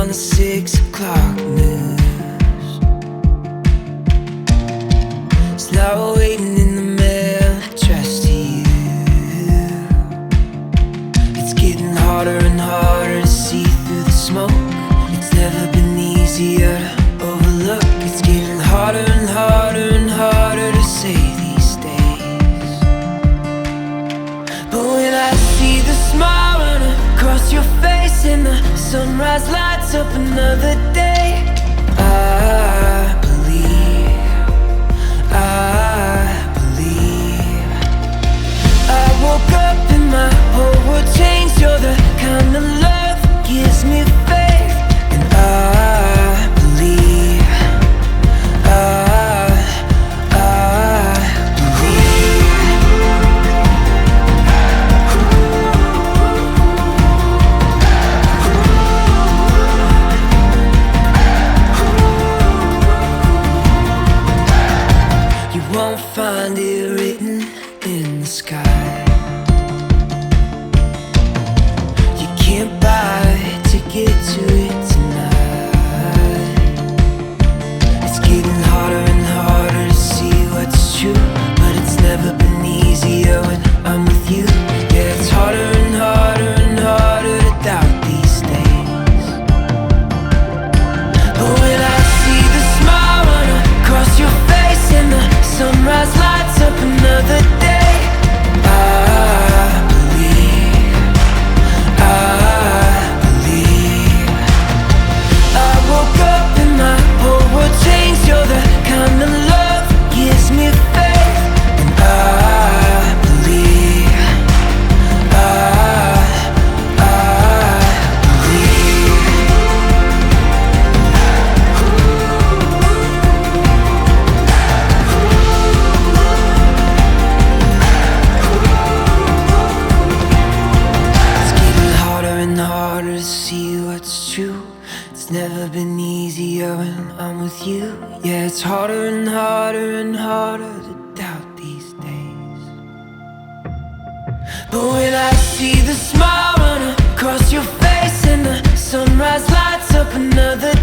on the 6 o'clock news. It's now waiting in the mail, addressed to you. It's getting harder and harder to see through the smoke. It's never been easier to overlook. It's getting harder and harder and harder to say these days. But when I see the smile run across your face and the sunrise lights up another day, I believe I woke up and my whole world changed. You're the kind of love that gives me faith. And I believe you won't find it written in the sky. You can't buy a ticket to it tonight. It's getting harder and harder to see what's true, but it's never been easier when I'm with you. Yeah, it's harder and harder and harder to doubt these days. But when I see the smile run across your face and the sunrise lights up another day, I believe I woke up and my whole world changed. You're the kind of love that gives me faith. And I believe it's getting harder and harder to see what's true. It's never been easier when I'm with you. Yeah, it's harder and harder and harder to doubt these days. But when I see the smile run across your face and the sunrise lights up another